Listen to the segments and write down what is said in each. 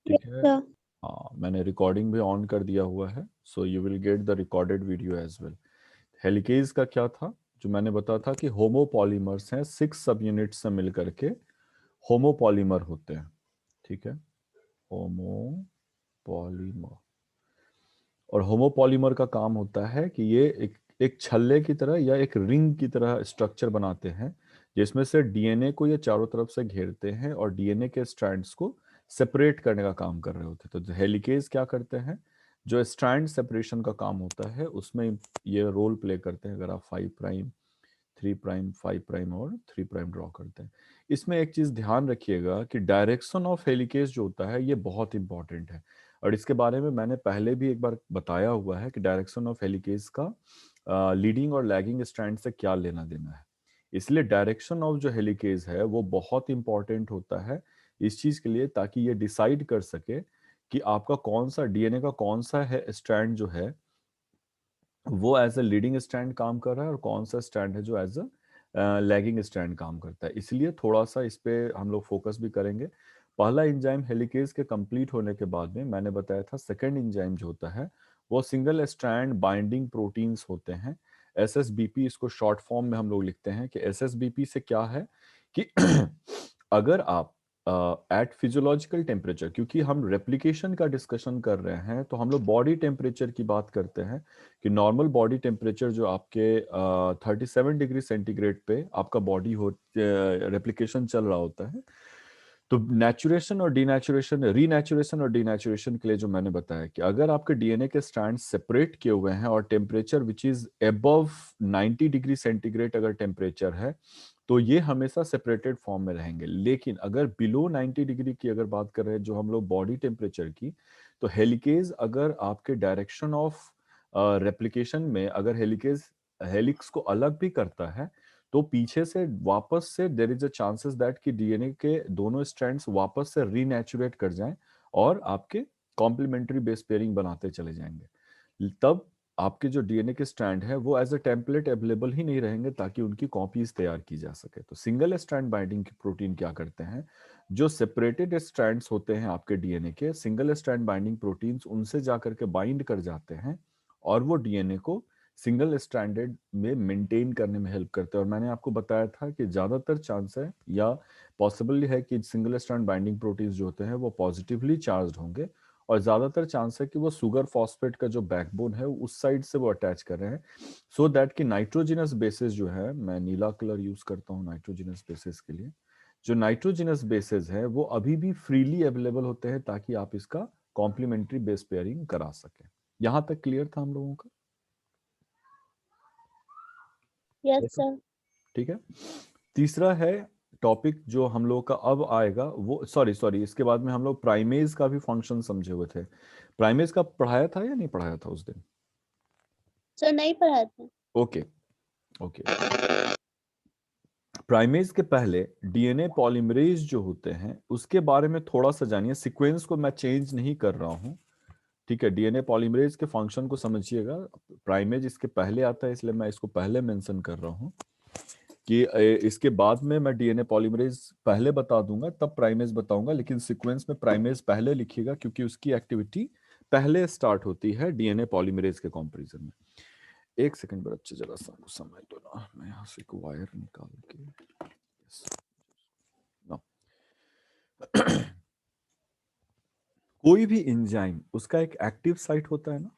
ठीक है। sir. हाँ, मैंने रिकॉर्डिंग भी ऑन कर दिया हुआ है, so you will get the recorded video as well. Helicase का क्या था, जो मैंने बताया था कि होमोपॉलीमर्स हैं, 6 सब यूनिट से मिल करके होमोपॉलीमर होते हैं। ठीक है, होमोपॉलीमर। और होमोपॉलीमर का काम होता है कि ये एक छल्ले की तरह या एक रिंग की तरह स्ट्रक्चर बनाते हैं, जिसमें से डीएनए को ये चारों तरफ से घेरते हैं और डीएनए के स्ट्रैंड्स को सेपरेट करने का काम कर रहे होते हैं। तो हेलिकेज क्या करते हैं, जो स्ट्रैंड सेपरेशन का काम होता है उसमें ये रोल प्ले करते हैं। अगर आप 5 प्राइम, 3 प्राइम, 5 प्राइम और 3 प्राइम ड्रॉ करते हैं, इसमें एक चीज ध्यान रखिएगा कि डायरेक्शन ऑफ हेलिकेज जो होता है ये बहुत इंपॉर्टेंट है। और इसके बारे में मैंने पहले भी एक बार बताया हुआ है कि डायरेक्शन ऑफ हेलिकेज का लीडिंग और लैगिंग स्ट्रैंड से क्या लेना देना है। इसलिए डायरेक्शन ऑफ जो हेलिकेज है वो बहुत इंपॉर्टेंट होता है इस चीज के लिए, ताकि ये डिसाइड कर सके कि आपका कौन सा डीएनए का कौन सा है स्ट्रैंड जो है वो एज अ लीडिंग स्टैंड काम कर रहा है और कौन सा स्टैंड है जो एज अ लैगिंग स्टैंड काम करता है। इसलिए थोड़ा सा इस पे हम लोग फोकस भी करेंगे। पहला इंजाइम हेलिकेज के कंप्लीट होने के बाद में मैंने बताया था सेकंड इंजाइम जो होता है वो सिंगल स्ट्रैंड बाइंडिंग प्रोटीन्स होते हैं, एसएसबीपी। इसको शॉर्ट फॉर्म में हम लोग लिखते हैं कि एसएसबीपी से क्या है कि अगर आप एट फिजियोलॉजिकल टेम्परेचर, क्योंकि हम रेप्लिकेशन का डिस्कशन कर रहे हैं तो हम लोग बॉडी टेम्परेचर की बात करते हैं कि नॉर्मल बॉडी टेम्परेचर जो आपके 37 डिग्री सेंटीग्रेड पे आपका बॉडी हो रेप्लिकेशन चल रहा होता है। तो नेचुरेशन और डीनेचुरेशन, रीनेचुरेशन और डीनेचुरेशन के लिए जो मैंने बताया कि अगर आपके डीएनए के स्ट्रैंड सेपरेट किए हुए हैं और temperature which is above 90 degree centigrade अगर टेम्परेचर है तो ये हमेशा सेपरेटेड फॉर्म में रहेंगे। लेकिन अगर बिलो 90 डिग्री की अगर बात कर रहे हैं जो हम लोग बॉडी टेम्परेचर की, तो हेलिकेज अगर आपके डायरेक्शन ऑफ रेप्लिकेशन में अगर हेलिकेज हेलिक्स को अलग भी करता है तो पीछे से वापस से there is a chances that कि डीएनए के दोनों स्ट्रैंड्स वापस से रीनेचुरेट कर जाएं और आपके कॉम्प्लीमेंट्री बेस पेयरिंग बनाते चले जाएंगे। तब आपके जो डीएनए के स्ट्रैंड है वो एज अ टेम्पलेट अवेलेबल ही नहीं रहेंगे ताकि उनकी कॉपीज तैयार की जा सके। तो सिंगल स्ट्रैंड बाइंडिंग की प्रोटीन क्या करते हैं, जो सेपरेटेड स्ट्रैंड्स होते हैं आपके डीएनए के, सिंगल स्ट्रैंड बाइंडिंग प्रोटीन्स उनसे जाकर के बाइंड कर जाते हैं और वो डीएनए को सिंगल स्ट्रैंडेड में मेंटेन करने में हेल्प करते हैं। और मैंने आपको बताया था कि ज्यादातर चांस है या पॉसिबल है कि सिंगल स्ट्रैंड बाइंडिंग प्रोटीन्स जो होते हैं वो पॉजिटिवली चार्ज होंगे और ज्यादातर चांस है कि वो सुगर फॉस्फेट का जो बैकबोन है उस साइड से वो अटैच कर रहे हैं, सो दैट कि नाइट्रोजिनस बेसिस जो है, मैं नीला कलर यूज करता हूँ नाइट्रोजिनस बेसिस के लिए, जो नाइट्रोजिनस बेसिस है वो अभी भी फ्रीली अवेलेबल होते हैं ताकि आप इसका कॉम्प्लीमेंट्री बेस पेयरिंग करा सकें। यहां तक क्लियर था हम लोगों का? Yes, sir. ठीक है। तीसरा है टॉपिक जो हम लोग का अब आएगा, वो सॉरी सॉरी इसके बाद में हम लोग प्राइमेज का भी फंक्शन समझे हुए थे। प्राइमेज का पढ़ाया था या नहीं पढ़ाया था उस दिन? Sir, नहीं पढ़ा था। Okay okay. प्राइमेज के पहले डीएनए पॉलीमरेज जो होते हैं उसके बारे में थोड़ा सा जानिए। सीक्वेंस को मैं चेंज नहीं कर रहा हूँ, ठीक है। डीएनए पॉलीमरेज के फंक्शन को समझिएगा। प्राइमेज इसके पहले आता है इसलिए मैं इसको पहले मेंशन कर रहा हूँ कि इसके बाद में मैं डीएनए पॉलीमरेज पहले बता दूंगा तब प्राइमेज बताऊंगा, लेकिन सीक्वेंस में प्राइमेज पहले लिखिएगा क्योंकि उसकी एक्टिविटी पहले स्टार्ट होती है डीएनए पॉलीमरेज के कंपैरिजन में। एक सेकंड बच्चे जरा सा समय दो ना, मैं यहाँ से एक वायर निकाल के yes, no. कोई भी एंजाइम उसका एक एक्टिव साइट होता है ना,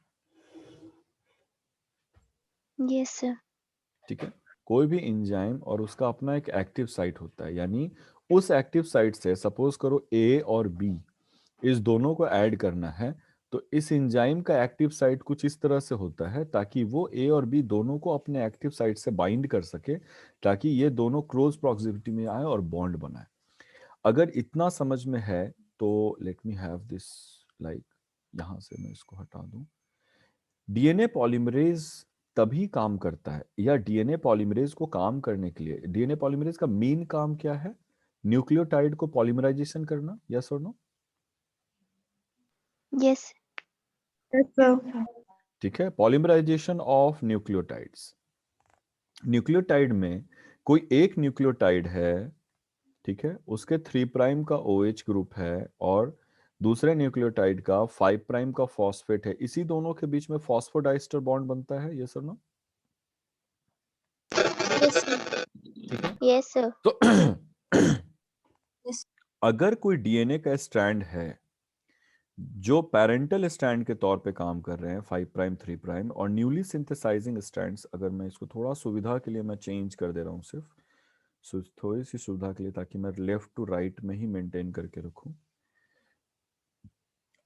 Yes, sir. ठीक है। कोई भी एंजाइम और उसका अपना एक एक्टिव साइट होता है, यानी उस एक्टिव साइट से सपोज करो ए और बी, इस दोनों को ऐड करना है तो इस एंजाइम का एक्टिव साइट कुछ इस तरह से होता है ताकि वो ए और बी दोनों को अपने एक्टिव साइट से बाइंड कर सके ताकि ये दोनों क्लोज प्रॉक्सिमिटी में आए और बॉन्ड बनाए। अगर इतना समझ में है तो let me have this, like यहां से मैं इसको हटा दूं। डीएनए पॉलीमरेज तभी काम करता है, या डीएनए पॉलीमरेज को काम करने के लिए डीएनए पॉलीमरेज का मेन काम क्या है? न्यूक्लियोटाइड को पॉलीमराइजेशन करना, यस और नो? Yes. Yes, sir. ठीक है, पॉलीमराइजेशन ऑफ न्यूक्लियोटाइड्स। न्यूक्लियोटाइड में कोई एक न्यूक्लियोटाइड है, ठीक है, उसके 3 प्राइम का OH ग्रुप है और दूसरे न्यूक्लियोटाइड का 5 प्राइम का फॉस्फेट है, इसी दोनों के बीच में फॉस्फोडाइस्टर बॉन्ड बनता है, यस और नो? Yes, sir. ठीक है। Yes, sir. तो अगर कोई डीएनए का स्ट्रैंड है जो पेरेंटल स्ट्रैंड के तौर पे काम कर रहे हैं 5 प्राइम 3 प्राइम, और न्यूली सिंथेसाइजिंग स्ट्रैंड्स, अगर मैं इसको थोड़ा सुविधा के लिए मैं चेंज कर दे रहा हूँ सिर्फ थोड़ी सी सुविधा के लिए, ताकि मैं लेफ्ट टू राइट में ही मेंटेन करके रखूं।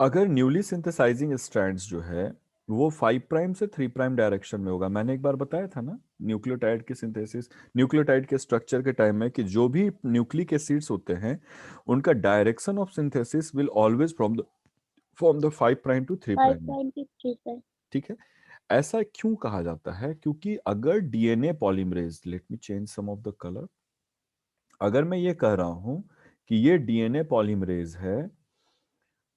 अगर न्यूली सिंथेसाइजिंग स्ट्रैंड्स जो है वो 5 प्राइम से 3 प्राइम डायरेक्शन में होगा, मैंने एक बार बताया था ना न्यूक्लियोटाइड की सिंथेसिस, न्यूक्लियोटाइड के स्ट्रक्चर के टाइम में, कि जो भी न्यूक्लिक एसिड्स होते हैं उनका direction of synthesis will always from the 5 prime to 3 5 prime में। prime to 3 prime. ठीक है। ऐसा क्यों कहा जाता है? क्योंकि अगर DNA polymerase, let me change some of the colour, अगर मैं ये कह रहा हूं कि ये डीएनए पॉलीमरेज है,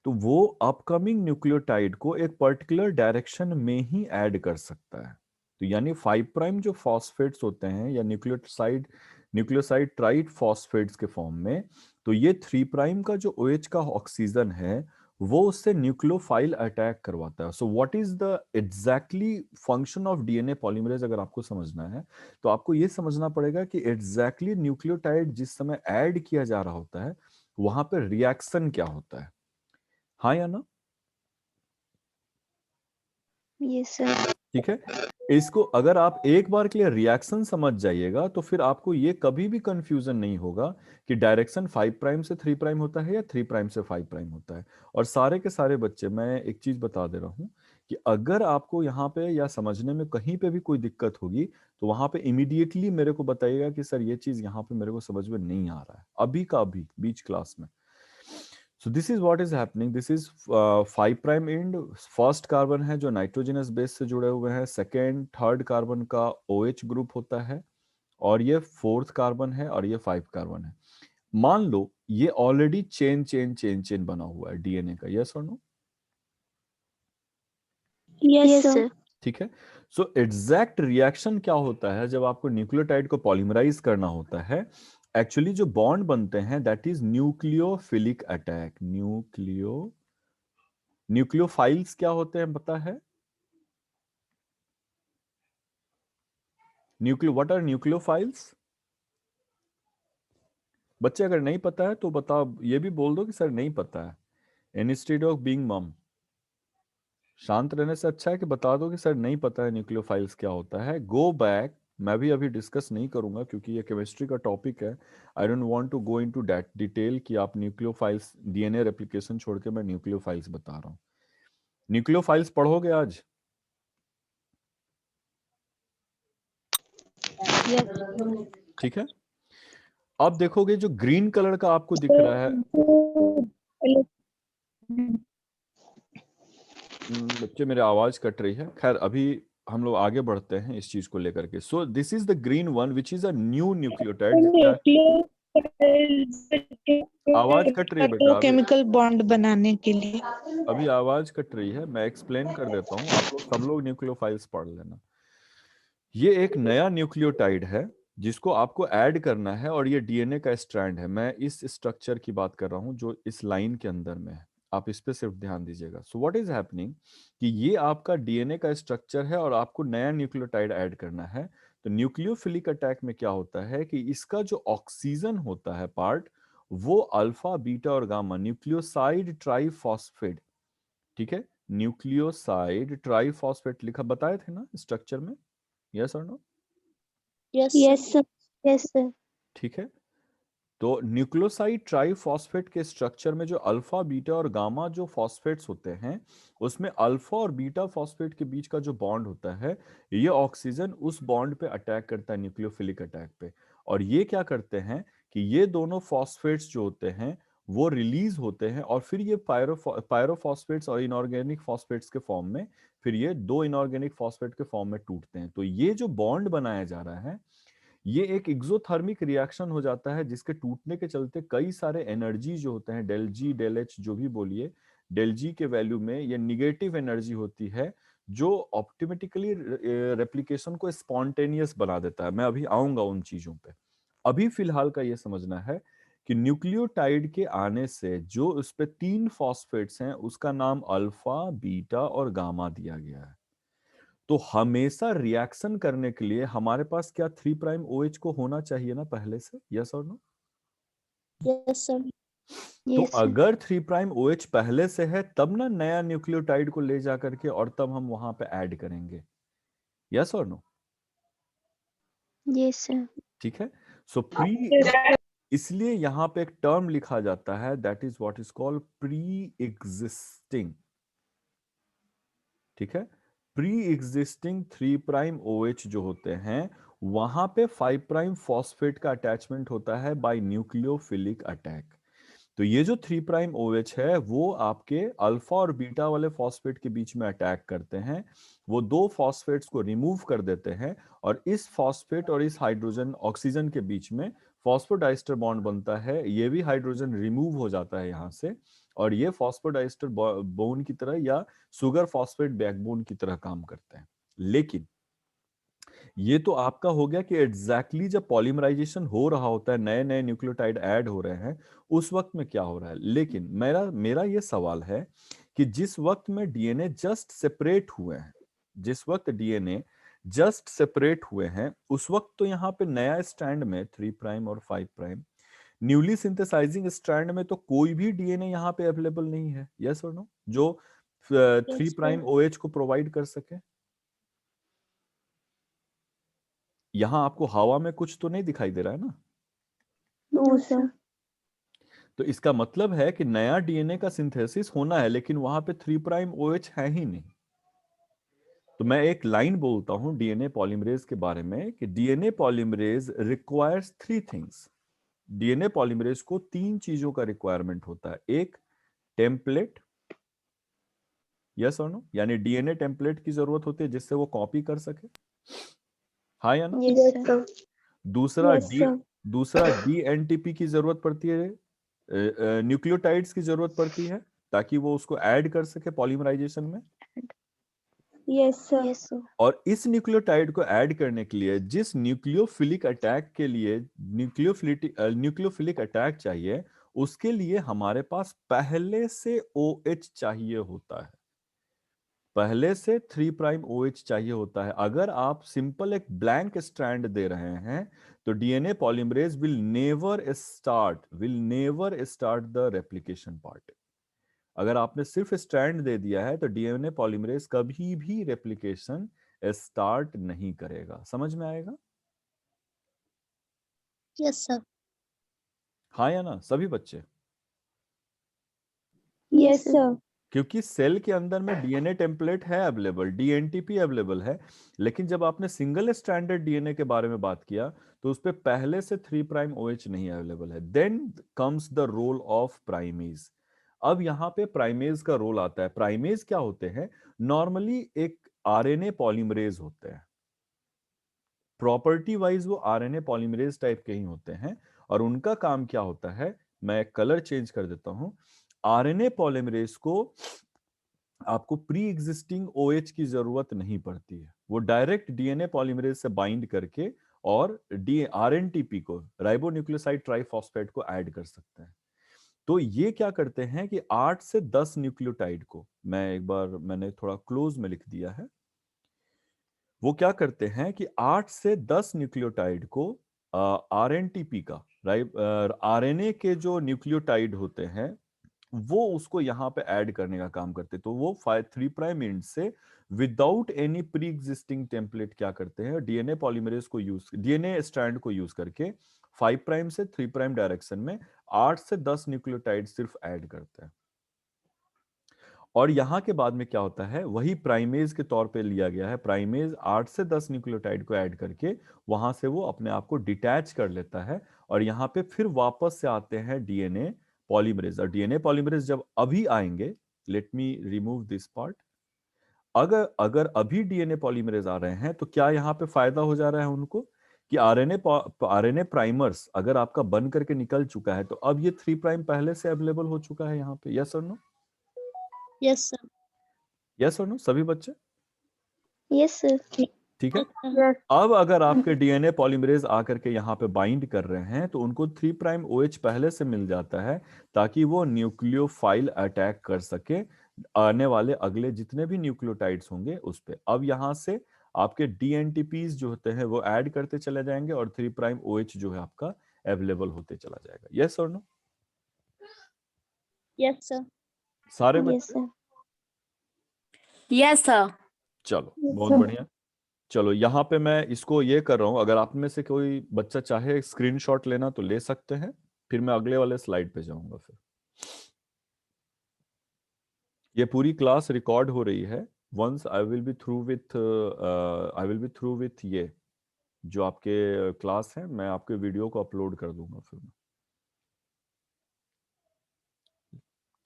तो वो अपकमिंग न्यूक्लियोटाइड को एक पर्टिकुलर डायरेक्शन में ही ऐड कर सकता है। तो यानी 5 प्राइम जो फॉस्फेट्स होते हैं या न्यूक्लियोसाइड ट्राइड फॉस्फेट्स के फॉर्म में, तो ये 3 प्राइम का जो OH का ऑक्सीजन है वो उससे न्यूक्लियोफाइल अटैक करवाता है। So what is the exactly function of DNA polymerase, अगर आपको समझना है तो आपको ये समझना पड़ेगा कि एग्जैक्टली न्यूक्लियोटाइड जिस समय ऐड किया जा रहा होता है वहां पर रिएक्शन क्या होता है, हाँ या ना? Yes, sir. ठीक है। इसको अगर आप एक बार के लिए रिएक्शन समझ जाइएगा तो फिर आपको ये कभी भी कंफ्यूजन नहीं होगा कि डायरेक्शन 5 प्राइम से 3 प्राइम होता है या 3 प्राइम से 5 प्राइम होता है। और सारे के सारे बच्चे, मैं एक चीज बता दे रहा हूं कि अगर आपको यहाँ पे या समझने में कहीं पे भी कोई दिक्कत होगी तो वहां पे इमीडिएटली मेरे को बताइएगा कि सर ये चीज यहाँ पे मेरे को समझ में नहीं आ रहा है, अभी का अभी बीच क्लास में। So this is what is happening. This is 5 prime and first carbon है जो नाइट्रोजनस बेस से जुड़े हुए हैं, सेकेंड थर्ड कार्बन का OH ग्रुप होता है, और ये फोर्थ कार्बन है, और ये 5 कार्बन है। मान लो ये already chain chain chain chain बना हुआ है डीएनए का, यस और नो? Yes, sir. ठीक है। सो एग्जैक्ट रिएक्शन क्या होता है जब आपको न्यूक्लियोटाइड को पॉलीमराइज करना होता है? एक्चुअली जो बॉन्ड बनते हैं that is nucleophilic attack. Nucleophiles क्या होते हैं पता है? What are nucleophiles? बच्चे अगर नहीं पता है तो बता, ये भी बोल दो कि सर नहीं पता है, इंस्टेड ऑफ बीइंग मम। शांत रहने से अच्छा है कि बता दो कि सर नहीं पता है न्यूक्लियोफाइल्स क्या होता है। गो बैक, मैं भी अभी डिस्कस नहीं करूंगा क्योंकि ये केमिस्ट्री का टॉपिक है। I don't want to go into that detail कि आप न्यूक्लियोफाइल्स, डीएनए रेप्लिकेशन छोड़ के मैं न्यूक्लियोफाइल्स बता रहा हूँ। न्यूक्लियोफाइल्स पढ़ोगे आज? ठीक है। अब देखोगे जो ग्रीन कलर का आपको दिख रहा है, बच्चे मेरे आवाज कट रही है, खैर अभी हम लोग आगे बढ़ते हैं इस चीज को लेकर के। So this is the green one which is a new nucleotide जिसका आवाज कट रही है बेटा अभी। केमिकल बॉन्ड बनाने के लिए। अभी आवाज कट रही है, मैं एक्सप्लेन कर देता हूँ, आप लोग सब लोग न्यूक्लियोफाइल्स पढ़ लेना। ये एक नया न्यूक्लियोटाइड है जिसको आपको ऐड करना है, और ये डीएनए का स्ट्रैंड है। मैं इस स्ट्रक्चर की बात कर रहा हूँ जो इस लाइन के अंदर में है, आप इस पे सिर्फ ध्यान दीजिएगा। सो व्हाट इज हैपनिंग कि ये आपका डीएनए का स्ट्रक्चर है और आपको नया न्यूक्लियोटाइड ऐड करना है। तो न्यूक्लियोफिलिक अटैक में क्या होता है कि इसका जो ऑक्सीजन होता है पार्ट, वो अल्फा बीटा और गामा न्यूक्लियोसाइड ट्राइफॉस्फेट, ठीक है, न्यूक्लियोसाइड ट्राइफॉस्फेट लिखा बताए थे ना स्ट्रक्चर में, यस और no? Yes, sir. Yes, sir. ठीक है। तो न्यूक्लियोसाइड ट्राइफॉस्फेट के स्ट्रक्चर में जो अल्फा बीटा और गामा जो फॉस्फेट्स होते हैं, उसमें अल्फा और बीटा फॉस्फेट के बीच का जो बॉन्ड होता है, ये ऑक्सीजन उस बॉन्ड पे अटैक करता है, न्यूक्लियोफिलिक अटैक पे। और ये क्या करते हैं कि ये दोनों फॉस्फेट्स जो होते हैं वो रिलीज होते हैं, और फिर ये पायरोफॉस्फेट्स और इनऑर्गेनिक फॉस्फेट्स के फॉर्म में, फिर ये दो इनऑर्गेनिक फॉस्फेट के फॉर्म में टूटते हैं। तो ये जो बॉन्ड बनाया जा रहा है ये एक एक्सोथर्मिक रिएक्शन हो जाता है, जिसके टूटने के चलते कई सारे एनर्जी जो होते हैं, डेल जी डेल एच जो भी बोलिए, डेल जी के वैल्यू में ये निगेटिव एनर्जी होती है जो ऑप्टिमेटिकली रेप्लिकेशन को स्पॉन्टेनियस बना देता है। मैं अभी आऊंगा उन चीजों पे। अभी फिलहाल का ये समझना है कि न्यूक्लियोटाइड के आने से जो उस पे 3 फॉस्फेट्स हैं उसका नाम अल्फा, बीटा और गामा दिया गया है। तो हमेशा रिएक्शन करने के लिए हमारे पास क्या 3 प्राइम OH को होना चाहिए ना पहले से, यस और नो? Yes sir. तो यस सर। अगर 3 प्राइम OH पहले से है तब ना नया न्यूक्लियोटाइड को ले जा करके और तब हम वहां पे ऐड करेंगे, यस और नो? Yes sir. ठीक है। सो प्री, इसलिए यहां पे एक टर्म लिखा जाता है that is what is called pre existing. ठीक है। प्री एग्जिस्टिंग 3 प्राइम OH जो होते हैं वहां पे 5 प्राइम फॉस्फेट का अटैचमेंट होता है बाय न्यूक्लियोफिलिक अटैक। तो ये जो 3 प्राइम OH है वो आपके अल्फा और बीटा वाले फॉस्फेट के बीच में अटैक करते हैं, वो 2 फॉस्फेट्स को रिमूव कर देते हैं और इस फॉस्फेट और इस हाइड्रोजन ऑक्सीजन के बीच में फॉस्फोडाइस्टर बॉन्ड बनता है, ये भी हाइड्रोजन रिमूव हो जाता है यहां से और ये फॉस्फोडाइस्टर बोन की तरह या सुगर फॉस्फेट बैकबोन की तरह काम करते हैं। लेकिन ये तो आपका हो गया कि एग्जैक्टली जब पॉलीमराइजेशन हो रहा होता है, नए नए न्यूक्लियोटाइड ऐड हो रहे हैं, उस वक्त में क्या हो रहा है। लेकिन मेरा मेरा ये सवाल है कि जिस वक्त में डीएनए जस्ट सेपरेट हुए हैं, जिस वक्त डीएनए जस्ट सेपरेट हुए हैं उस वक्त तो यहाँ पे नया स्ट्रैंड में 3 प्राइम और 5 प्राइम न्यूली सिंथेसाइजिंग स्ट्रैंड में तो कोई भी डीएनए यहाँ पे अवेलेबल नहीं है, यस और नो, जो 3 यस प्राइम सर। OH को प्रोवाइड कर सके। यहां आपको हवा में कुछ तो नहीं दिखाई दे रहा है ना? No sir. तो इसका मतलब है कि नया डीएनए का सिंथेसिस होना है लेकिन वहां पे 3 प्राइम OH है ही नहीं। तो मैं एक लाइन बोलता हूं डीएनए पॉलीमरेज के बारे में कि DNA polymerase requires 3 things. DNA polymerase को 3 चीजों का रिक्वायरमेंट होता है। एक, टेम्पलेट, यस और नो, यानी डीएनए टेम्पलेट की जरूरत होती है जिससे वो कॉपी कर सके, हाँ या ना? Yes sir. दूसरा यस डी सर। दूसरा डीएनटीपी की जरूरत पड़ती है, न्यूक्लियोटाइड्स की जरूरत पड़ती है ताकि वो उसको ऐड कर सके पॉलीमराइजेशन में। Yes sir. Yes sir. और इस न्यूक्लियोटाइड को ऐड करने के लिए जिस न्यूक्लियोफिलिक अटैक के लिए न्यूक्लियोफिलिक अटैक चाहिए उसके लिए हमारे पास पहले से OH चाहिए होता है, पहले से 3 प्राइम OH चाहिए होता है। अगर आप सिंपल एक ब्लैंक स्ट्रैंड दे रहे हैं तो DNA polymerase will never start the replication part. अगर आपने सिर्फ स्ट्रैंड दे दिया है तो डीएनए पॉलीमरेज कभी भी रेप्लिकेशन स्टार्ट नहीं करेगा। समझ में आएगा? Yes sir. हाँ या ना सभी बच्चे? Yes sir. क्योंकि सेल के अंदर में डीएनए टेम्पलेट है अवेलेबल, डीएनटीपी अवेलेबल है, लेकिन जब आपने सिंगल स्ट्रैंडेड डीएनए के बारे में बात किया तो उस पे पहले से 3 प्राइम OH नहीं अवेलेबल है। Then comes the role of primase. अब यहाँ पे प्राइमेज का रोल आता है। प्राइमेज क्या होते हैं? नॉर्मली एक आरएनए पॉलीमरेज होते हैं, प्रॉपर्टी वाइज वो आरएनए पॉलीमरेज टाइप के ही होते हैं और उनका काम क्या होता है, मैं कलर चेंज कर देता हूं। आरएनए पॉलीमरेज को आपको प्री एग्जिस्टिंग OH की जरूरत नहीं पड़ती है, वो डायरेक्ट डीएनए पॉलीमरेज से बाइंड करके और डी आरएनटीपी को, राइबोन्यूक्लियोसाइड ट्राइफॉस्फेट को ऐड कर सकते हैं। तो ये क्या करते हैं कि 8 से 10 न्यूक्लियोटाइड को, मैं एक बार मैंने थोड़ा क्लोज में लिख दिया है, वो क्या करते हैं कि 8 से 10 न्यूक्लियोटाइड को आरएनटीपी का, आरएनए के जो न्यूक्लियोटाइड होते हैं वो उसको यहाँ पे ऐड करने का काम करते हैं। तो वो 3 प्राइम एंड से without any pre existing template क्या करते हैं, डीएनए पॉलीमरेज को यूज, डीएनए स्ट्रैंड को यूज करके 5 प्राइम से 3 प्राइम डायरेक्शन में 8 से 10 न्यूक्लियोटाइड सिर्फ ऐड करते हैं। और यहां के बाद में क्या होता है, वही प्राइमेज के तौर पे लिया गया है। प्राइमेज 8 से 10 न्यूक्लियोटाइड को ऐड करके वहां से वो अपने आप को डिटैच कर लेता है और यहाँ पे फिर वापस से आते हैं डीएनए पॉलीमरेज। और डीएनए पॉलीमरेज जब अभी आएंगे, let me remove this part, अगर अगर अभी डीएनए पॉलीमरेज आ रहे हैं तो क्या यहाँ पे फायदा हो जा रहा है उनको कि आरएनए प्राइमर्स अगर आपका बन करके निकल चुका है तो अब ये 3 प्राइम पहले से अवेलेबल हो चुका है यहाँ पे, यस और नो? Yes sir. यस और नो सभी बच्चे? Yes sir. ठीक है। यस अब अगर आपके डीएनए पॉलीमरेज आकर के यहाँ पे बाइंड कर रहे हैं तो उनको 3 प्राइम OH पहले से मिल जाता है ताकि वो न्यूक्लियोफाइल अटैक कर सके आने वाले अगले जितने भी न्यूक्लियोटाइड्स होंगे उस पे। अब यहाँ से आपके डीएनटीपीज जो होते हैं वो ऐड करते चले जाएंगे और 3 प्राइम OH जो है आपका अवेलेबल होते चला जाएगा। यस और नो? यस सर सारे यस बच्चे? Sir yes sir. चलो Yes, बहुत sir. बढ़िया। चलो यहाँ पे मैं इसको ये कर रहा हूँ, अगर आप में से कोई बच्चा चाहे स्क्रीनशॉट लेना तो ले सकते हैं, फिर मैं अगले वाले स्लाइड पे जाऊंगा। फिर ये पूरी क्लास रिकॉर्ड हो रही है। Once I will be through with ये जो आपके क्लास है, मैं आपके वीडियो को अपलोड कर दूंगा फिर मैं।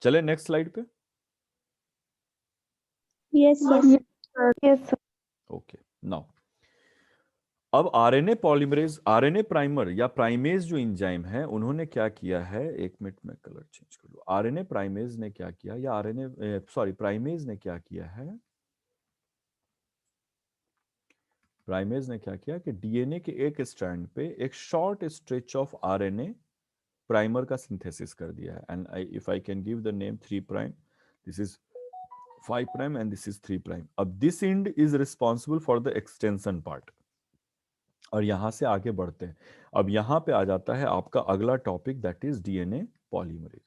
चले नेक्स्ट स्लाइड पे। Yes, sir. Yes, sir. Okay now अब आरएनए प्राइमर या प्राइमेज जो इंजाइम है उन्होंने क्या किया है, एक मिनट में कलर चेंज कर लूं। आरएनए प्राइमेज ने क्या किया, या प्राइमेज ने क्या किया है, प्राइमेज ने क्या किया कि डीएनए के एक स्ट्रैंड पे एक short stretch of RNA primer का सिंथेसिस कर दिया है। And if I can give the name 3 prime, this is 5 prime and this is 3 prime. अब this end is responsible for the extension part. और यहां से आगे बढ़ते हैं। अब यहां पे आ जाता है आपका अगला topic, that is DNA polymerase.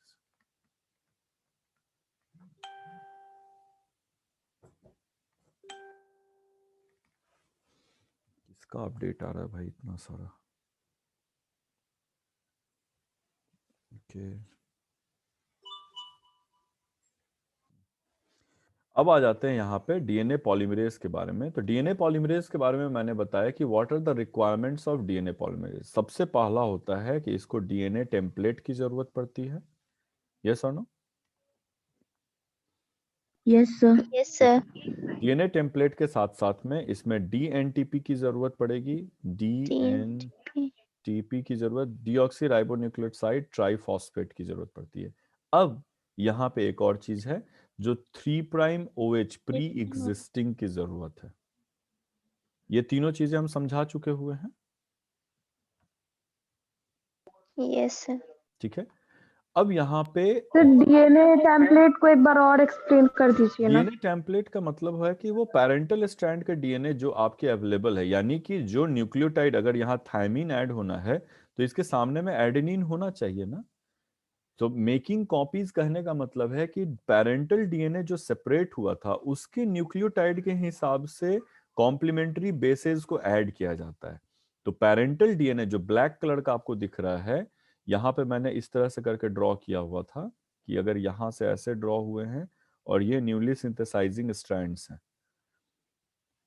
इसका अपडेट आ रहा है भाई इतना सारा। ओके अब आ जाते हैं यहाँ पे डीएनए पॉलीमरेज के बारे में। तो डीएनए पॉलीमरेज के बारे में मैंने बताया कि what are the requirements of DNA polymerase. सबसे पहला होता है कि इसको डीएनए टेम्पलेट की जरूरत पड़ती है। यस और no? Yes, sir. Yes, sir. DNA template के साथ साथ में इसमें डीएनटीपी की जरूरत पड़ेगी। डीएनटीपी की जरूरत, डीऑक्सी राइबोन्यूक्लियोटाइड ट्राइफॉस्फेट की जरूरत पड़ती है। अब यहाँ पे एक और चीज है जो 3 प्राइम OH प्री एग्जिस्टिंग की जरूरत है। ये तीनों चीजें हम समझा चुके हुए हैं। Yes, sir. ठीक है। अब यहाँ पे तो डीएनए टेम्पलेट को एक बार और एक्सप्लेन कर दीजिए ना। डीएनए टेम्पलेट का मतलब है कि वो पैरेंटल स्ट्रैंड के डीएनए जो आपके अवेलेबल है, यानी कि जो न्यूक्लियोटाइड, अगर यहाँ थायमीन ऐड होना है तो इसके सामने में एडेनिन होना चाहिए ना। तो मेकिंग कॉपीज कहने का मतलब है कि पैरेंटल डीएनए जो सेपरेट हुआ था उसके न्यूक्लियोटाइड के हिसाब से कॉम्प्लीमेंट्री बेसेस को ऐड किया जाता है। तो पैरेंटल डीएनए जो ब्लैक कलर का आपको दिख रहा है, यहाँ पे मैंने इस तरह से करके ड्रॉ किया हुआ था कि अगर यहाँ से ऐसे ड्रॉ हुए हैं और ये न्यूली सिंथेसाइजिंग स्ट्रैंड्स हैं,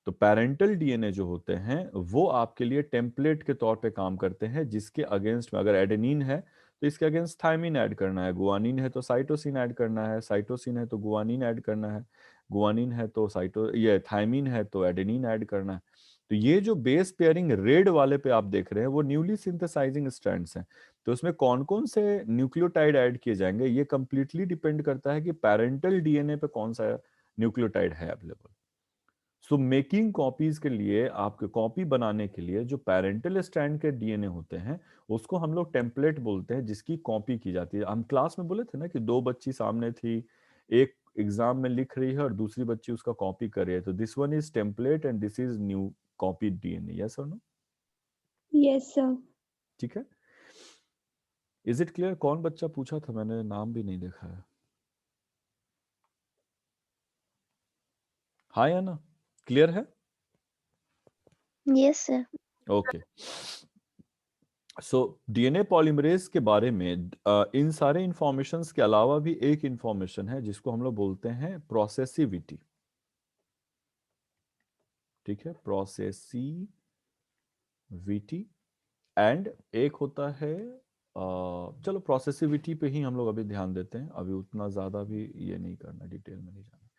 तो पेरेंटल डीएनए जो होते हैं वो आपके लिए टेम्पलेट के तौर पे काम करते हैं, जिसके अगेंस्ट में अगर एडेनिन है तो इसके अगेंस्ट थायमीन ऐड करना है, गुआनिन है तो साइटोसिन ऐड करना है, साइटोसिन है तो गुआनिन ऐड करना है, गुआनिन है तो थायमीन है तो एडेनिन ऐड करना है। तो ये जो बेस पेयरिंग रेड वाले पे आप देख रहे हैं वो न्यूली सिंथेसाइजिंग स्ट्रैंड्स हैं। तो उसमें कौन कौन से न्यूक्लियोटाइड ऐड किए जाएंगे ये कंप्लीटली डिपेंड करता है कि पेरेंटल डीएनए पे कौन सा न्यूक्लियोटाइड है अवेलेबल। सो मेकिंग कॉपीज के लिए, आपके कॉपी बनाने के लिए जो पेरेंटल स्ट्रैंड के डीएनए होते हैं उसको हम लोग टेम्पलेट बोलते हैं, जिसकी कॉपी की जाती है। हम क्लास में बोले थे ना कि 2 बच्ची सामने थी, एक एग्जाम में लिख रही है और दूसरी बच्ची उसका कॉपी कर रही है। तो this one is template and this is new copy DNA. Yes और नो? Yes, sir. ठीक है। Is it clear? कौन बच्चा पूछा था, मैंने नाम भी नहीं देखा है। हाँ या ना? क्लियर है? Yes, sir. Okay so DNA polymerase के बारे में इन सारे इंफॉर्मेशंस के अलावा भी एक इंफॉर्मेशन है जिसको हम लोग बोलते हैं प्रोसेसिविटी। ठीक है, प्रोसेसिविटी। एंड एक होता है चलो प्रोसेसिविटी पे ही हम लोग अभी ध्यान देते हैं, अभी उतना ज्यादा भी ये नहीं करना, डिटेल में नहीं जाना।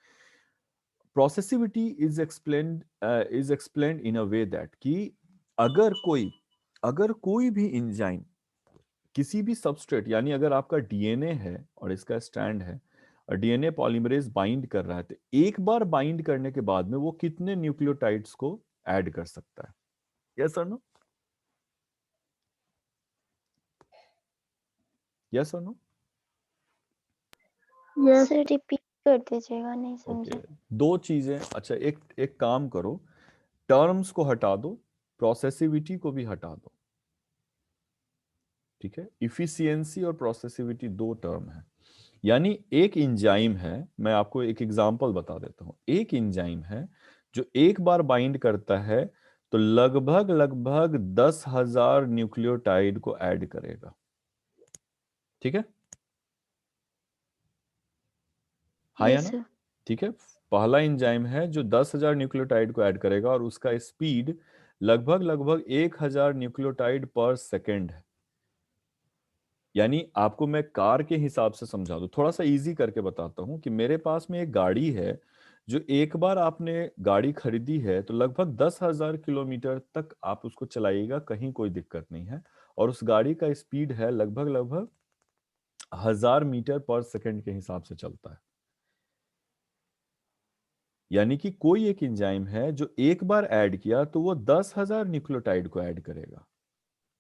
Processivity is explained in a way that कि अगर कोई भी एंजाइम किसी भी सबस्ट्रेट, यानी अगर आपका डीएनए है और इसका स्ट्रैंड है और डीएनए पॉलीमरेज बाइंड कर रहा है, तो एक बार बाइंड करने के बाद में वो कितने न्यूक्लियोटाइड्स को ऐड कर सकता है? यस और नो? यस और नो? यस सर रिपीट कर दीजिएगा, नहीं समझा। ओके, दो चीजें। अच्छा, एक काम करो, टर्म्स को हटा दो, प्रोसेसिविटी को भी हटा दो। ठीक है, इफिशियंसी और प्रोसेसिविटी दो टर्म है। यानी एक इंजाइम है, मैं आपको एक एग्जांपल बता देता हूं। एक इंजाइम है जो एक बार बाइंड करता है तो लगभग लगभग 10,000 न्यूक्लियोटाइड को ऐड करेगा। ठीक है, हाँ या यस ना? सर। ठीक है, पहला एंजाइम है जो 10,000 न्यूक्लियोटाइड को ऐड करेगा और उसका स्पीड लगभग लगभग 1,000 न्यूक्लियोटाइड पर सेकेंड है। यानी आपको मैं कार के हिसाब से समझा दूं, थोड़ा सा इजी करके बताता हूं कि मेरे पास में एक गाड़ी है, जो एक बार आपने गाड़ी खरीदी है तो लगभग 10,000 किलोमीटर तक आप उसको चलाइएगा, कहीं कोई दिक्कत नहीं है। और उस गाड़ी का स्पीड है लगभग लगभग 1,000 मीटर पर सेकेंड के हिसाब से चलता है। यानी कि कोई एक एंजाइम है जो एक बार ऐड किया तो वो 10,000 न्यूक्लियोटाइड को ऐड करेगा।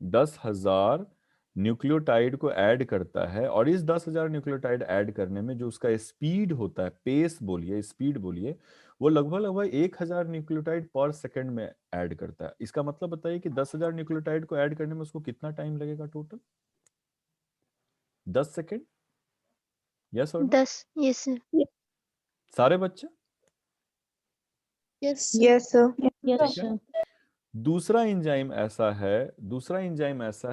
10,000 न्यूक्लियोटाइड को ऐड करता है, और इस 10,000 न्यूक्लियोटाइड ऐड करने में जो उसका स्पीड होता है, पेस बोलिए, स्पीड बोलिए, वो लगभग लगभग 1,000 न्यूक्लियोटाइड पर सेकंड में ऐड करता है। इसका मतलब बताइए कि 10,000 न्यूक्लियोटाइड को ऐड करने में उसको कितना टाइम लगेगा टोटल? 10 सेकेंड? यस और नो? 10। Yes sir. सारे बच्चे? यस यस सर ठीक है। दूसरा एंजाइम ऐसा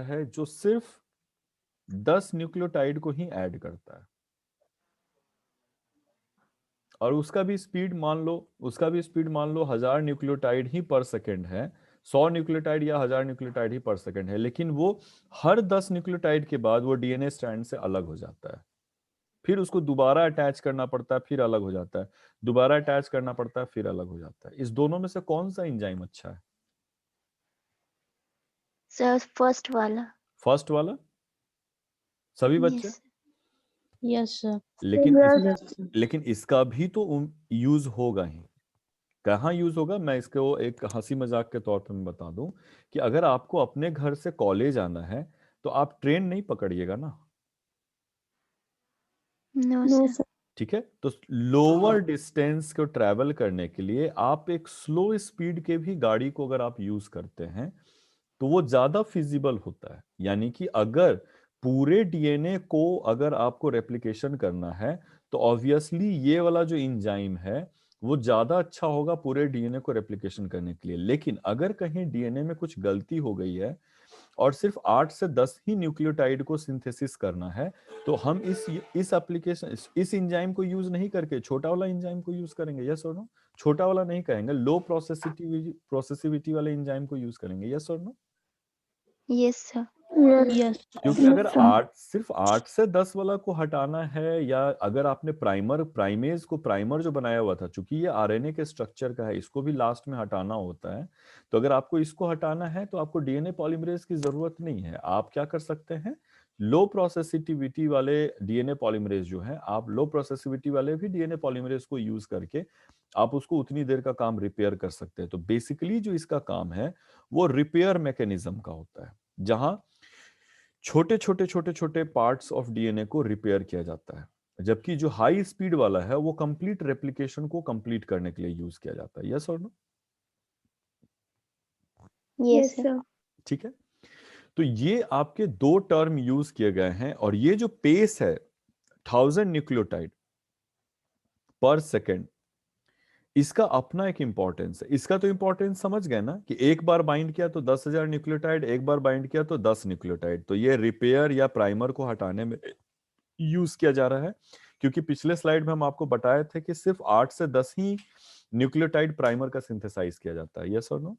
है जो सिर्फ 10 न्यूक्लियोटाइड को ही ऐड करता है, और उसका भी स्पीड मान लो 1,000 न्यूक्लियोटाइड ही पर सेकंड है, 100 न्यूक्लियोटाइड या 1,000 न्यूक्लियोटाइड ही पर सेकंड है। लेकिन वो हर 10 न्यूक्लियोटाइड के बाद वो डीएनए स्ट्रैंड से अलग हो जाता है, फिर उसको दोबारा अटैच करना पड़ता है, फिर अलग हो जाता है, दोबारा अटैच करना पड़ता है, फिर अलग हो जाता है। इस दोनों में से कौन सा एंजाइम अच्छा है? सर फर्स्ट वाला। फर्स्ट वाला। सभी बच्चे? यस। Yes sir. लेकिन इसका भी तो यूज होगा ही। कहाँ यूज होगा? मैं इसको एक हंसी मजाक के तौर पे मैं बता दूं कि अगर आपको अपने घर से कॉलेज आना है तो आप ट्रेन नहीं पकड़िएगा ना। No no sir. सर ठीक है, तो लोअर डिस्टेंस को ट्रैवल करने के लिए आप एक स्लो स्पीड के भी गाड़ी को अगर आप यूज करते हैं तो वो ज्यादा फिजिबल होता है। यानी कि अगर पूरे डीएनए को अगर आपको रेप्लिकेशन करना है तो ऑब्वियसली ये वाला जो एंजाइम है वो ज्यादा अच्छा होगा पूरे डीएनए को रेप्लिकेशन करने के लिए। लेकिन अगर कहीं डीएनए में कुछ गलती हो गई है और सिर्फ 8 से 10 ही न्यूक्लियोटाइड को सिंथेसिस करना है, तो हम इस एंजाइम को यूज नहीं करके छोटा वाला एंजाइम को यूज करेंगे। यस और नो? छोटा वाला नहीं कहेंगे, लो प्रोसेसिविटी वाले एंजाइम को यूज करेंगे। यस और no? Yes sir. Yes yes क्योंकि अगर सिर्फ 8 से 10 वाला को हटाना है, या अगर आपने प्राइमेज को प्राइमर जो बनाया हुआ था, चूंकि ये आरएनए के स्ट्रक्चर का है, इसको भी लास्ट में हटाना होता है, तो अगर आपको इसको हटाना है तो आपको डीएनए पॉलीमरेज की जरूरत नहीं है। आप क्या कर सकते हैं, लो प्रोसेसिविटी वाले डीएनए पॉलीमरेज जो है, आप लो प्रोसेसिविटी वाले भी डीएनए पॉलीमरेज को यूज करके आप उसको उतनी देर का काम रिपेयर कर सकते हैं। तो बेसिकली जो इसका काम है वो रिपेयर मैकेनिज्म का होता है, जहां छोटे पार्ट्स ऑफ डीएनए को रिपेयर किया जाता है, जबकि जो हाई स्पीड वाला है वो कंप्लीट रेप्लिकेशन को कंप्लीट करने के लिए यूज किया जाता है। यस और नो? Yes sir. ठीक है, तो ये आपके दो टर्म यूज किए गए हैं, और ये जो पेस है 1,000 न्यूक्लियोटाइड पर सेकेंड, इसका अपना एक इंपॉर्टेंस है। इसका तो इंपॉर्टेंस समझ गए ना कि एक बार बाइंड किया तो 10,000 न्यूक्लियोटाइड, एक बार बाइंड किया तो 10 न्यूक्लियोटाइड। तो ये रिपेयर या प्राइमर को हटाने में यूज किया जा रहा है, क्योंकि पिछले स्लाइड में हम आपको बताए थे कि सिर्फ 8 से 10 ही न्यूक्लियोटाइड प्राइमर का सिंथेसाइज किया जाता है। यस और no?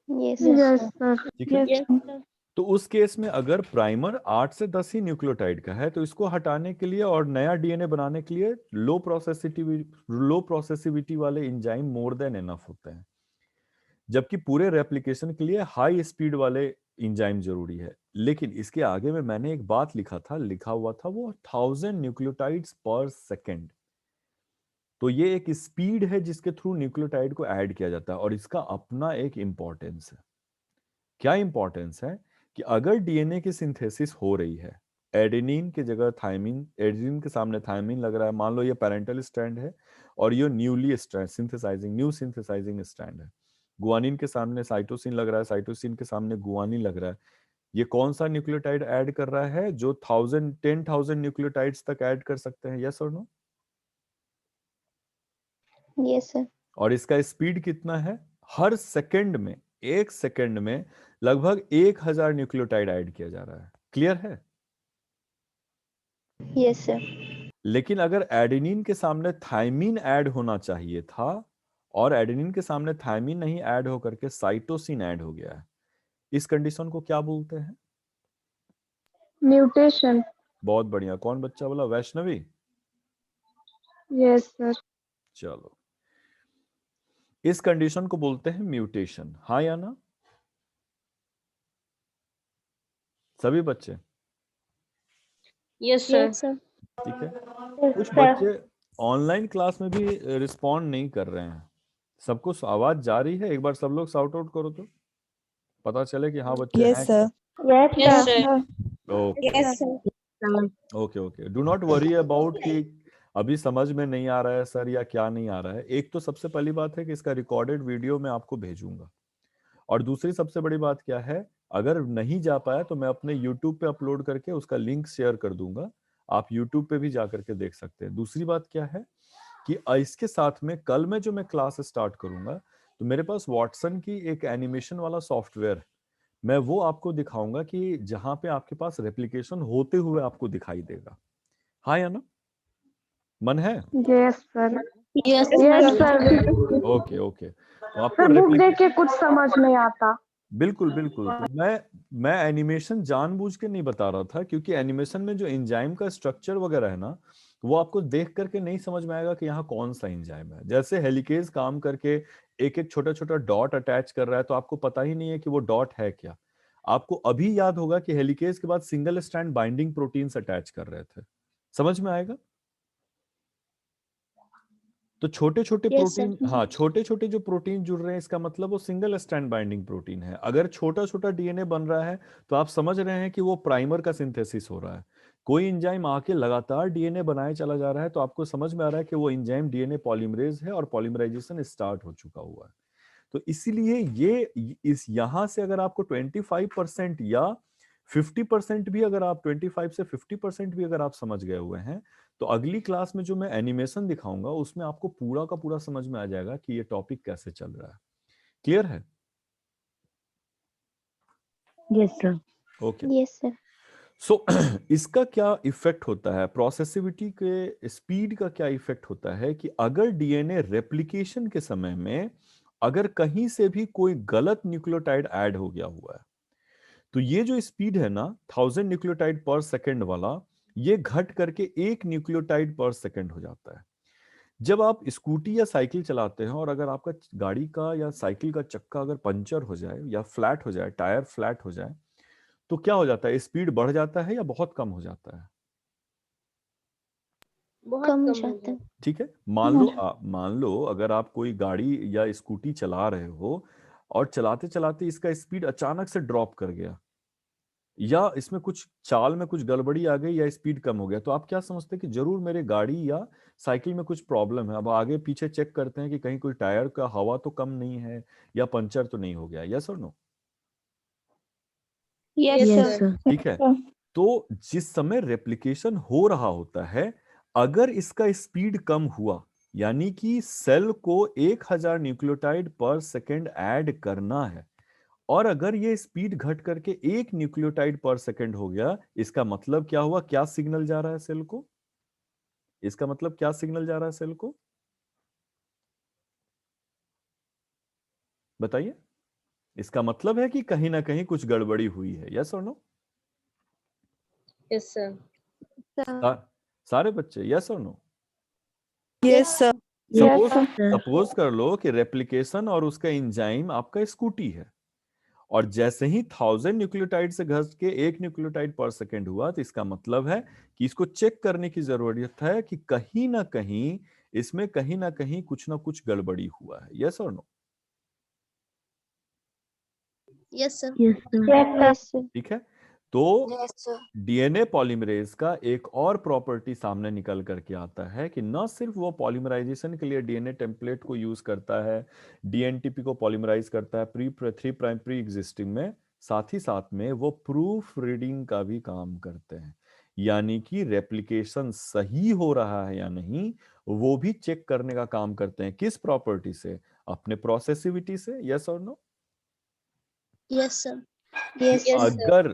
Yes yes sir. Sir ठीक है, यस सर। तो उस केस में अगर प्राइमर 8 से 10 ही न्यूक्लियोटाइड का है तो इसको हटाने के लिए और नया डीएनए बनाने के लिए लो प्रोसेसिविटी वाले एंजाइम मोर देन एनफ होते हैं, जबकि पूरे रेप्लिकेशन के लिए हाई स्पीड वाले एंजाइम जरूरी है। लेकिन इसके आगे में मैंने एक बात लिखा हुआ था वो 1,000 न्यूक्लियोटाइड्स पर सेकेंड। तो ये एक स्पीड है जिसके थ्रू न्यूक्लियोटाइड को ऐड किया जाता है, और इसका अपना एक इंपॉर्टेंस है। क्या इंपॉर्टेंस है कि अगर डीएनए की सिंथेसिस हो रही है, एडेनिन की जगह थायमिन, एडेनिन के सामने थायमिन लग रहा है, मान लो ये पैरेंटल स्ट्रैंड है और ये newly strand synthesising new synthesising strand है, गुआनिन के सामने साइटोसिन लग रहा है, साइटोसिन के सामने गुआनिन लग रहा है, ये कौन सा न्यूक्लियोटाइड ऐड कर रहा है जो 1000 न्यूक्लियोटाइड्स तक ऐड कर सकते हैं, यस और नो? Yes sir. और इसका स्पीड कितना है? हर सेकंड में, एक सेकंड में लगभग 1000 न्यूक्लियोटाइड ऐड किया जा रहा है। क्लियर है? Yes sir. लेकिन अगर एडेनिन के सामने थायमिन ऐड होना चाहिए था, और एडेनिन के सामने थायमिन नहीं ऐड होकर के साइटोसिन ऐड हो गया है, इस कंडीशन को क्या बोलते हैं? म्यूटेशन। बहुत बढ़िया। कौन बच्चा बोला? वैष्णवी। Yes sir. चलो, इस कंडीशन को बोलते हैं म्यूटेशन। हाँ या ना? सभी बच्चे? Yes sir. Yes sir. ठीक है। कुछ बच्चे ऑनलाइन क्लास में भी रिस्पॉन्ड नहीं कर रहे हैं। सबको आवाज जा रही है? एक बार सब लोग साउट आउट करो तो पता चले कि हाँ बच्चे हैं। Yes, sir. Yes sir. Okay okay okay, do not worry about कि अभी समझ में नहीं आ रहा है सर या क्या नहीं आ रहा है। एक तो सबसे पहली बात है कि इसका रिकॉर्डेड वीडियो मैं आपको भेजूंगा, और दूसरी सबसे बड़ी बात क्या है, अगर नहीं जा पाया तो मैं अपने YouTube पे अपलोड करके उसका लिंक शेयर कर दूंगा, आप YouTube पे भी जा करके देख सकते हैं। दूसरी बात क्या है कि इसके साथ में कल में जो मैं क्लास स्टार्ट करूंगा, तो मेरे पास वॉटसन की एक एनिमेशन वाला सॉफ्टवेयर, मैं वो आपको दिखाऊंगा कि जहां पे आपके पास रेप्लिकेशन होते हुए आपको दिखाई देगा। हाँ या ना? मन है? Yes sir. Yes yes sir. Sir. Okay okay, तो आपको सर बुक रेप्लिकेशन देख के कुछ समझ नहीं आता। बिल्कुल बिल्कुल। तो मैं एनिमेशन जानबूझ के नहीं बता रहा था, क्योंकि एनिमेशन में जो एंजाइम का स्ट्रक्चर वगैरह है ना, वो आपको देख करके नहीं समझ में आएगा कि यहाँ कौन सा एंजाइम है। जैसे हेलिकेज काम करके एक एक छोटा छोटा डॉट अटैच कर रहा है, तो आपको पता ही नहीं है कि वो डॉट है क्या। आपको अभी याद होगा कि हेलिकेज के बाद single strand binding proteins attach कर रहे थे। समझ में आएगा? तो छोटे छोटे Yes, sir. प्रोटीन, हाँ छोटे छोटे जो प्रोटीन जुड़ रहे हैं, इसका मतलब वो सिंगल स्ट्रैंड बाइंडिंग प्रोटीन है। अगर छोटा छोटा डीएनए बन रहा है तो आप समझ रहे हैं कि वो प्राइमर का सिंथेसिस हो रहा है। कोई एंजाइम आके लगातार डीएनए बनाए चला जा रहा है, तो आपको समझ में आ रहा है कि वो एंजाइम डीएनए पॉलीमरेज है और पॉलीमराइजेशन स्टार्ट हो चुका हुआ है। तो इसीलिए ये इस यहां से अगर आपको 25% या 50% भी, अगर आप 25 से 50% भी अगर आप समझ गए हुए हैं, तो अगली क्लास में जो मैं एनिमेशन दिखाऊंगा उसमें आपको पूरा का पूरा समझ में आ जाएगा कि ये टॉपिक कैसे चल रहा है। क्लियर है? Yes, sir. Okay. Yes, sir. सो इसका क्या इफेक्ट होता है, प्रोसेसिविटी के स्पीड का क्या इफेक्ट होता है कि अगर डीएनए रेप्लिकेशन के समय में अगर कहीं से भी कोई गलत न्यूक्लियोटाइड ऐड हो गया हुआ है, तो ये जो स्पीड है ना 1000 न्यूक्लियोटाइड पर सेकंड वाला, ये घट करके 1 न्यूक्लियोटाइड पर सेकंड हो जाता है। जब आप स्कूटी या साइकिल चलाते हैं और अगर आपका गाड़ी का या साइकिल का चक्का अगर पंचर हो जाए या फ्लैट हो जाए, टायर फ्लैट हो जाए, तो क्या हो जाता है? स्पीड बढ़ जाता है या बहुत कम हो जाता है? कम हो जाता है। ठीक है। मान लो अगर आप कोई गाड़ी या स्कूटी चला रहे हो और चलाते चलाते इसका स्पीड अचानक से ड्रॉप कर गया, या इसमें कुछ चाल में कुछ गड़बड़ी आ गई या स्पीड कम हो गया, तो आप क्या समझते हैं कि जरूर मेरे गाड़ी या साइकिल में कुछ प्रॉब्लम है। अब आगे पीछे चेक करते हैं कि कहीं कोई टायर का हवा तो कम नहीं है या पंचर तो नहीं हो गया, यस और no? Yes, Yes, sir. sir. ठीक है। तो जिस समय रेप्लिकेशन हो रहा होता है, अगर इसका स्पीड कम हुआ, यानी कि सेल को 1000 न्यूक्लियोटाइड पर सेकेंड ऐड करना है, और अगर ये स्पीड घट करके 1 न्यूक्लियोटाइड पर सेकेंड हो गया, इसका मतलब क्या हुआ? क्या सिग्नल जा रहा है सेल को? इसका मतलब क्या सिग्नल जा रहा है सेल को? बताइए। इसका मतलब है कि कहीं ना कहीं कुछ गड़बड़ी हुई है, यस और नो? Yes sir. सारे बच्चे यस और no? Yes, sir. Suppose Yes, sir. Suppose कर लो कि रेप्लिकेशन और उसका एंजाइम आपका स्कूटी है, और जैसे ही 1000 न्यूक्लियोटाइड से घट के 1 न्यूक्लियोटाइड पर सेकेंड हुआ, तो इसका मतलब है कि इसको चेक करने की जरूरत है कि कहीं ना कहीं इसमें कहीं ना कहीं कुछ ना कुछ गड़बड़ी हुआ है। यस और no? Yes sir. Yes, sir. Yes, sir. ठीक है, तो यस सर। डीएनए पॉलीमरेज का एक और प्रॉपर्टी सामने निकल करके आता है कि न सिर्फ वो पॉलीमराइजेशन के लिए डीएनए टेम्पलेट को यूज करता है, डीएनटीपी को पॉलीमराइज करता है थ्री प्राइम प्री एग्जिस्टिंग में, साथ ही साथ में वो प्रूफ रीडिंग का भी काम करते हैं। यानी कि रेप्लिकेशन सही हो रहा है या नहीं वो भी चेक करने का काम करते हैं। किस प्रॉपर्टी से? अपने प्रोसेसिविटी से। यस और no? Yes sir. Yes, Yes, sir. अगर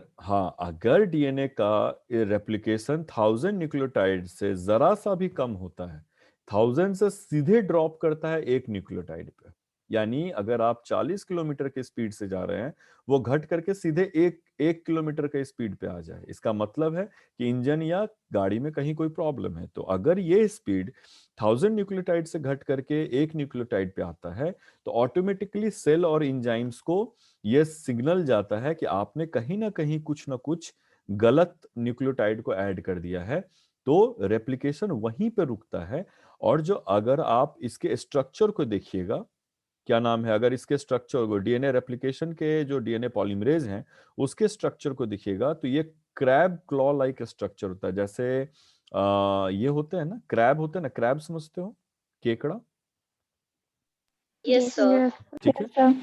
अगर डीएनए का रेप्लिकेशन 1000 न्यूक्लियोटाइड से जरा सा भी कम होता है, 1000 से सीधे ड्रॉप करता है 1 न्यूक्लियोटाइड पे, यानी अगर आप 40 किलोमीटर के स्पीड से जा रहे हैं वो घट करके सीधे 1 किलोमीटर के स्पीड पे आ जाए, इसका मतलब है कि इंजन या गाड़ी में कहीं कोई प्रॉब्लम है। तो अगर ये स्पीड 1000 न्यूक्लियोटाइड से घट करके 1 न्यूक्लियोटाइड पे आता है तो ऑटोमेटिकली सेल और एंजाइम्स को ये सिग्नल जाता है कि आपने कहीं ना कहीं कुछ ना कुछ गलत न्यूक्लियोटाइड को ऐड कर दिया है, तो रेप्लिकेशन वहीं पे रुकता है। और जो अगर आप इसके स्ट्रक्चर को देखिएगा, क्या नाम है, अगर इसके स्ट्रक्चर को डीएनए रेप्लिकेशन के जो डीएनए पॉलीमरेज हैं उसके स्ट्रक्चर को देखिएगा तो ये क्रैब क्लॉ लाइक स्ट्रक्चर होता है। जैसे ये होते हैं ना, क्रैब होते हैं ना, क्रैब समझते हो, केकड़ा, यस सर। ठीक है,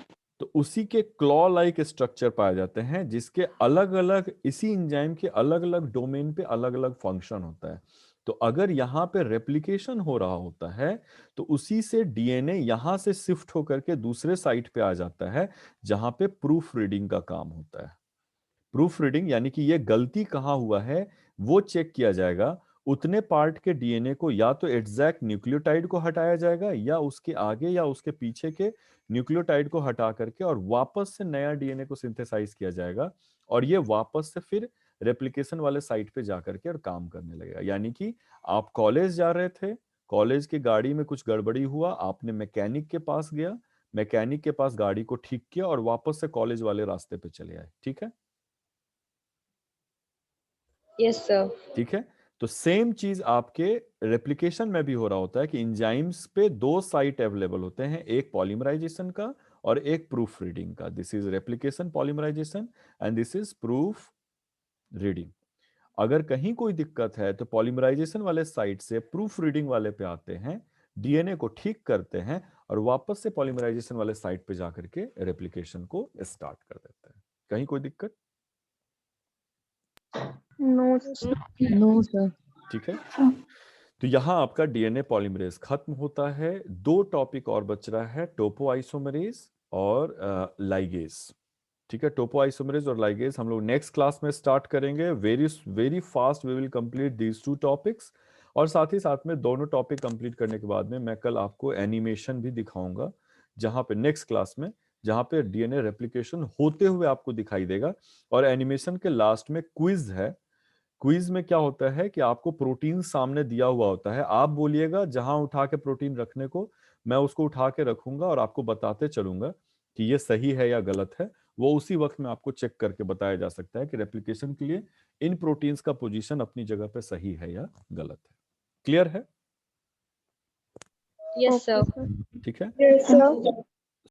तो उसी के क्लॉ लाइक स्ट्रक्चर पाए जाते हैं जिसके अलग अलग, इसी एंजाइम के अलग अलग डोमेन पे अलग अलग फंक्शन होता है। तो अगर यहाँ पे रेप्लिकेशन हो रहा होता है तो उसी से डीएनए यहाँ से शिफ्ट होकर के दूसरे साइट पे आ जाता है जहां पे प्रूफ रीडिंग का काम होता है। प्रूफ रीडिंग यानी कि ये गलती कहाँ हुआ है वो चेक किया जाएगा। उतने पार्ट के डीएनए को या तो एग्जैक्ट न्यूक्लियोटाइड को हटाया जाएगा या उसके आगे या उसके पीछे के न्यूक्लियोटाइड को हटा करके और वापस से नया डीएनए को सिंथेसाइज किया जाएगा और ये वापस से फिर रेप्लिकेशन वाले साइट पे जा करके और काम करने लगेगा। यानी कि आप कॉलेज जा रहे थे, कॉलेज की गाड़ी में कुछ गड़बड़ी हुआ, आपने मैकेनिक के पास गया, मैकेनिक के पास गाड़ी को ठीक किया और वापस से कॉलेज वाले रास्ते पे चले आए। ठीक है, यस सर। ठीक है, तो सेम चीज आपके रेप्लिकेशन में भी हो रहा होता है कि एंजाइम्स पे 2 साइट अवेलेबल होते हैं, एक पॉलीमराइजेशन का और एक प्रूफ रीडिंग का। This is replication polymerization and this is proof reading. अगर कहीं कोई दिक्कत है तो पॉलीमराइजेशन वाले साइट से प्रूफ रीडिंग वाले पे आते हैं, डीएनए को ठीक करते हैं और वापस से पॉलीमराइजेशन वाले साइट पे जाकर के रेप्लिकेशन को स्टार्ट कर देते हैं। कहीं कोई दिक्कत? No No, sir. ठीक है, तो यहां आपका डीएनए पॉलीमरेज खत्म होता है। 2 टॉपिक और बच रहा है, टोपो आइसोमरेज और लाइगेज। ठीक है, टोपो आइसोमरेज और लाइगेज हम लोग नेक्स्ट क्लास में स्टार्ट करेंगे। Very very fast we will complete these 2 topics. और साथ ही साथ में दोनों टॉपिक कंप्लीट करने के बाद में मैं कल आपको एनिमेशन भी दिखाऊंगा, जहां पे नेक्स्ट क्लास में, जहां पे डीएनए रेप्लिकेशन होते हुए आपको दिखाई देगा। और एनिमेशन के लास्ट में क्विज है। क्विज में क्या होता है कि आपको प्रोटीन सामने दिया हुआ होता है, आप बोलिएगा जहां उठा के प्रोटीन रखने को, मैं उसको उठा के रखूंगा और आपको बताते चलूंगा कि ये सही है या गलत है। वो उसी वक्त में आपको चेक करके बताया जा सकता है कि रेप्लिकेशन के लिए इन प्रोटीन्स का पोजीशन अपनी जगह पे सही है या गलत है। क्लियर है? Yes sir. ठीक है, यस सर।